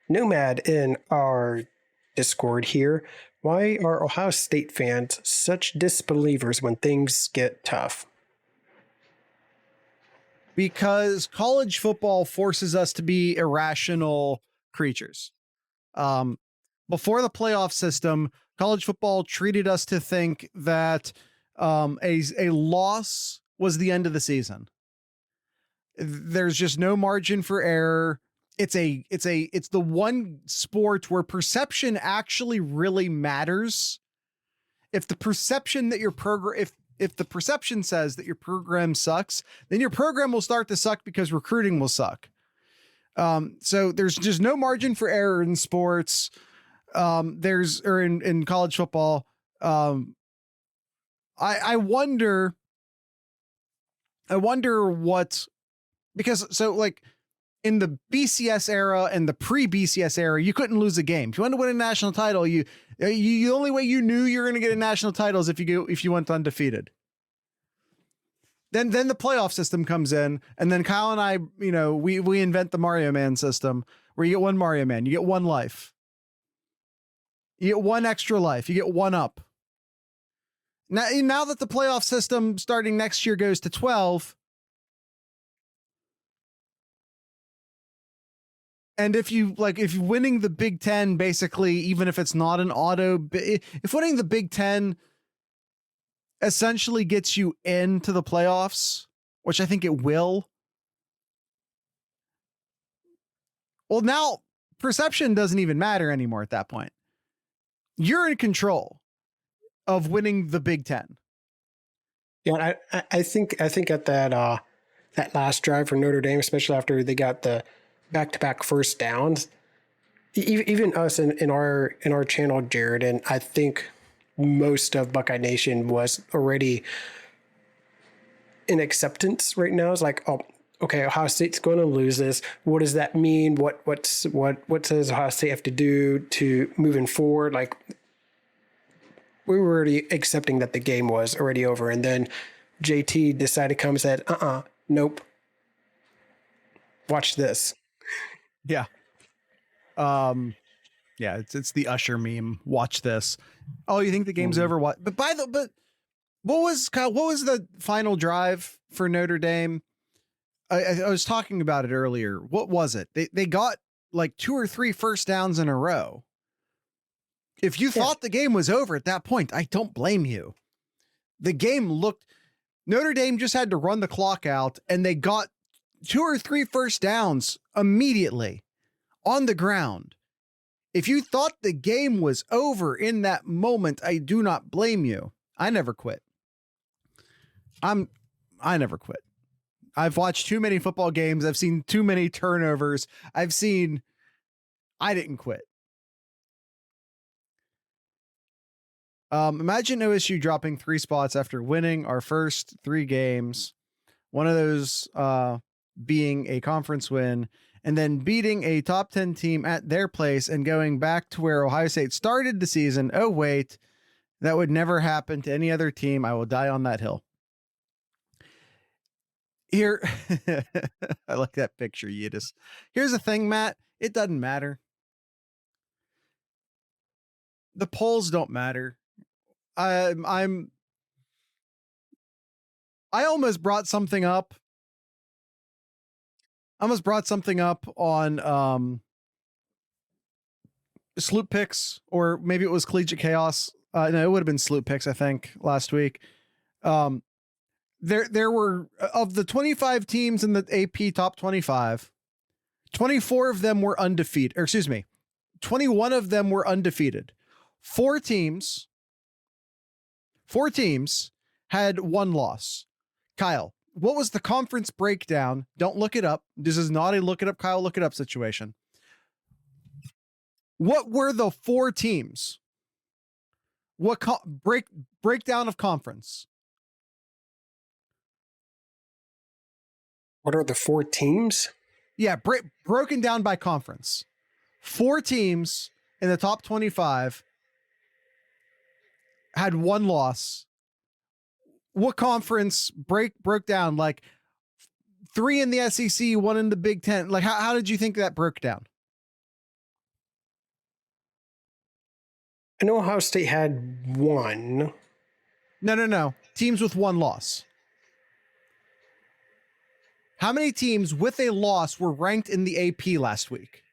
Nomad in our Discord here. Why are Ohio State fans such disbelievers when things get tough? Because college football forces us to be irrational creatures. Before the playoff system, college football treated us to think that a loss was the end of the season. There's just no margin for error. It's the one sport where perception actually really matters. If the perception that your program, if the perception says that your program sucks, then your program will start to suck because recruiting will suck. So there's just no margin for error in sports. In college football. I wonder what, because in the BCS era and the pre-BCS era, you couldn't lose a game. If you wanted to win a national title, the only way you knew you were going to get a national title is if you went undefeated. Then the playoff system comes in, and then Kyle and I, we invent the Mario Man system where you get one Mario Man, you get one life. You get one extra life. You get one up. Now that the playoff system starting next year goes to 12, and if you winning the Big Ten, basically, even if it's not an auto, if winning the Big Ten essentially gets you into the playoffs, which I think it will. Well, now perception doesn't even matter anymore at that point. You're in control of winning the Big Ten. Yeah, I think at that last drive for Notre Dame, especially after they got the back-to-back first downs, even us in our channel, Jared, and I think most of Buckeye Nation was already in acceptance right now. It's like, oh, okay, Ohio State's going to lose this. What does that mean? What does Ohio State have to do to moving forward? Like, we were already accepting that the game was already over, and then JT decided to come and said, nope. Watch this. Yeah. Yeah, it's the Usher meme. Watch this. Oh, you think the game's over? What? But what was the final drive for Notre Dame? I was talking about it earlier. What was it? They got like 2 or 3 first downs in a row. If you thought the game was over at that point, I don't blame you. The game Notre Dame just had to run the clock out, and they got 2 or 3 first downs immediately on the ground. If you thought the game was over in that moment, I do not blame you. I never quit. I never quit. I've watched too many football games. I've seen too many turnovers. I didn't quit. Imagine OSU dropping 3 spots after winning our first 3 games. One of those being a conference win, and then beating a top 10 team at their place and going back to where Ohio State started the season. Oh, wait, that would never happen to any other team. I will die on that hill. Here, I like that picture, Yidis. Here's the thing, Matt. It doesn't matter. The polls don't matter. I almost brought something up. On Sloop Picks, or maybe it was Collegiate Chaos. No, it would have been Sloop Picks, I think, last week. There were, of the 25 teams in the AP top 25, 24 of them were undefeated. Or excuse me, 21 of them were undefeated. Four teams had one loss. Kyle, what was the conference breakdown? Don't look it up. This is not a look it up, Kyle, look it up situation. What were the four teams? What breakdown of conference? What are the four teams? Yeah, broken down by conference. Four teams in the top 25 had one loss. What conference broke down? Like three in the SEC, one in the Big Ten. Like how did you think that broke down? I know Ohio State had one. No. Teams with one loss. How many teams with a loss were ranked in the AP last week?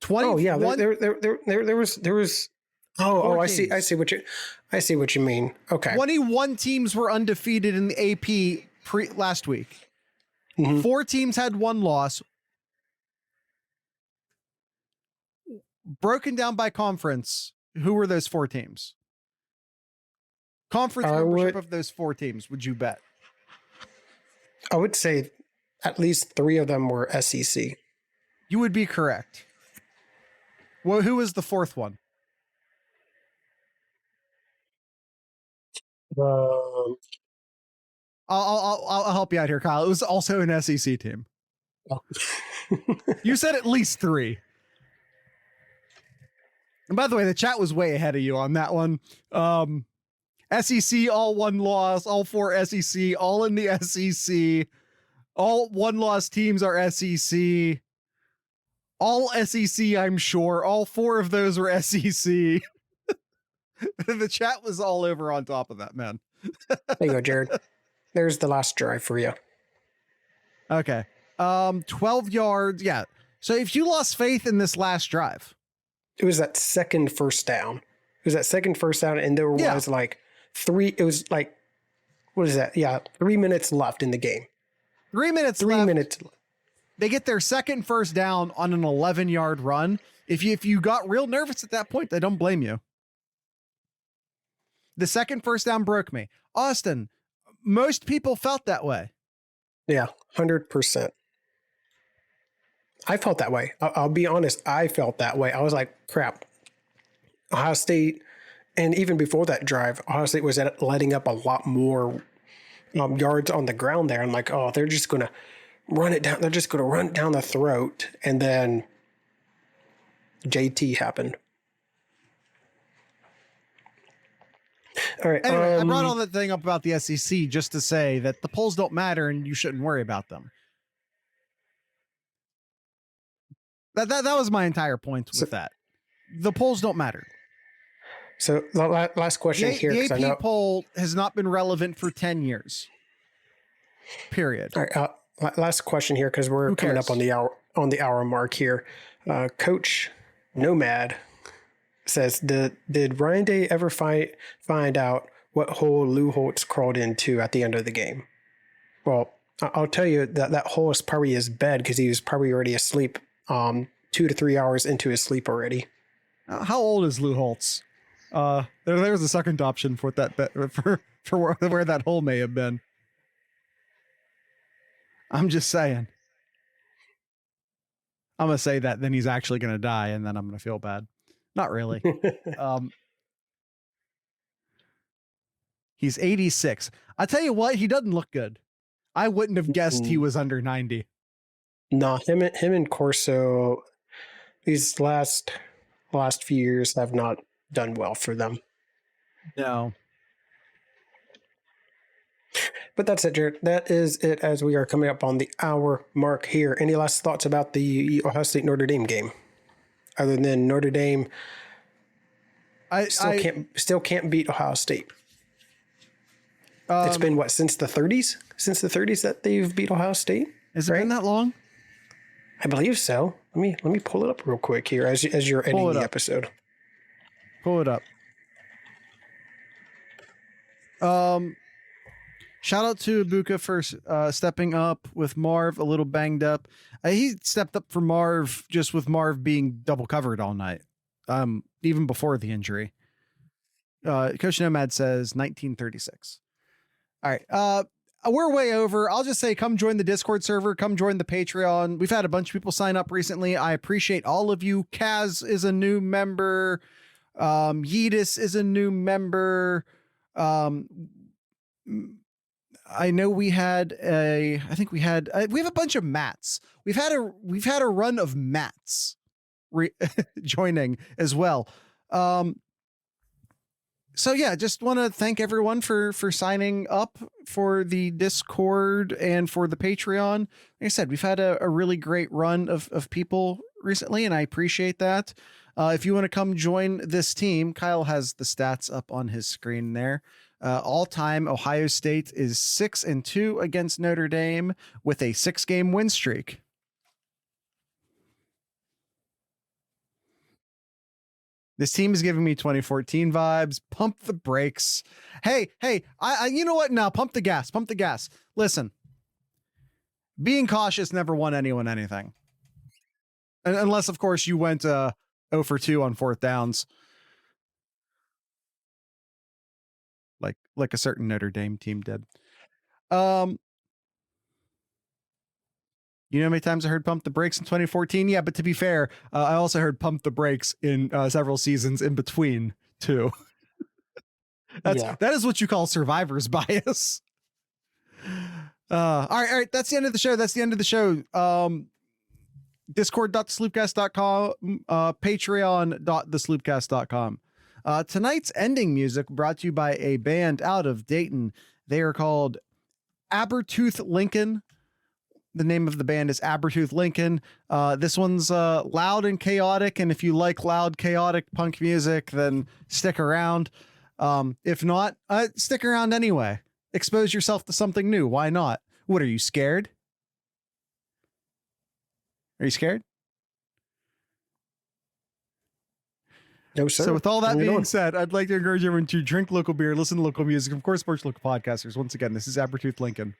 20. Oh yeah, there was. Oh, I see what you mean. Okay. 21 teams were undefeated in the AP last week. Mm-hmm. Four teams had one loss. Broken down by conference, who were those four teams? Conference membership of those four teams, would you bet? I would say at least three of them were SEC. You would be correct. Well, who was the fourth one? I'll help you out here, Kyle. It was also an SEC team. Oh. You said at least three. And by the way, the chat was way ahead of you on that one. SEC, all one loss, all four SEC, all in the SEC. All one loss teams are SEC. All SEC, I'm sure. All four of those were SEC. The chat was all over on top of that, man. There you go, Jared. There's the last drive for you. Okay. 12 yards. Yeah. So if you lost faith in this last drive. It was that second first down. And there was like three. It was like, what is that? Yeah. 3 minutes left in the game. 3 minutes left. They get their second first down on an 11-yard run. If you got real nervous at that point, I don't blame you. The second first down broke me. Austin, most people felt that way. Yeah, 100%. I felt that way. I'll be honest. I felt that way. I was like, crap. Ohio State, and even before that drive, Ohio State was letting up a lot more yards on the ground there. I'm like, oh, they're just going to run it down. They're just going to run it down the throat. And then JT happened. All right. Anyway, I brought all that thing up about the SEC just to say that the polls don't matter and you shouldn't worry about them. That was my entire point with that. The polls don't matter. So the last question here. The AP poll has not been relevant for 10 years. Period. All right. Last question here, because we're coming up on the hour mark here. Coach Nomad says, did Ryan Day ever find out what hole Lou Holtz crawled into at the end of the game? Well, I'll tell you that hole is probably his bed, because he was probably already asleep 2 to 3 hours into his sleep already. How old is Lou Holtz? There's a second option for that for where that hole may have been. I'm just saying. I'm gonna say that, then he's actually gonna die, and then I'm gonna feel bad. Not really. He's 86. I tell you what, he doesn't look good. I wouldn't have guessed he was under 90. No, him and Corso, these last few years have not done well for them. No. But that's it, Jared. That is it, as we are coming up on the hour mark here. Any last thoughts about the Ohio State Notre Dame game? Other than Notre Dame still can't beat Ohio State. It's been what, since the 30s? Since the 30s that they've beat Ohio State? Has it been that long? I believe so. Let me pull it up real quick here as you're ending the episode. Pull it up. Shout out to Ibuka for stepping up with Marv, a little banged up. He stepped up for Marv just with Marv being double covered all night, even before the injury. Coach Nomad says 1936. All right. We're way over. I'll just say, come join the Discord server. Come join the Patreon. We've had a bunch of people sign up recently. I appreciate all of you. Kaz is a new member. Yeetus is a new member. I know we have a bunch of Matts. We've had a run of Matts joining as well. So yeah, just want to thank everyone for signing up for the Discord and for the Patreon. Like I said, we've had a really great run of people recently, and I appreciate that. If you want to come join this team, Kyle has the stats up on his screen there. All time, Ohio State is 6-2 against Notre Dame with a 6-game win streak. This team is giving me 2014 vibes. Pump the brakes. Hey, I you know what? Now pump the gas. Pump the gas. Listen, being cautious never won anyone anything, unless of course you went 0 for 2 on 4th downs. Like a certain Notre Dame team did. You know how many times I heard pump the brakes in 2014? Yeah, but to be fair, I also heard pump the brakes in several seasons in between too. That is what you call survivor's bias. All right. That's the end of the show. Discord.thesloopcast.com, patreon.thesloopcast.com. Tonight's ending music brought to you by a band out of Dayton. They are called Abertooth Lincoln. The name of the band is Abertooth Lincoln. This one's loud and chaotic, and if you like loud, chaotic punk music, then stick around. If not, stick around anyway. Expose yourself to something new. Why not? What, are you scared? Are you scared? No, sir. So with all that being said, I'd like to encourage everyone to drink local beer, listen to local music, of course, support local podcasters. Once again, this is Abertooth Lincoln.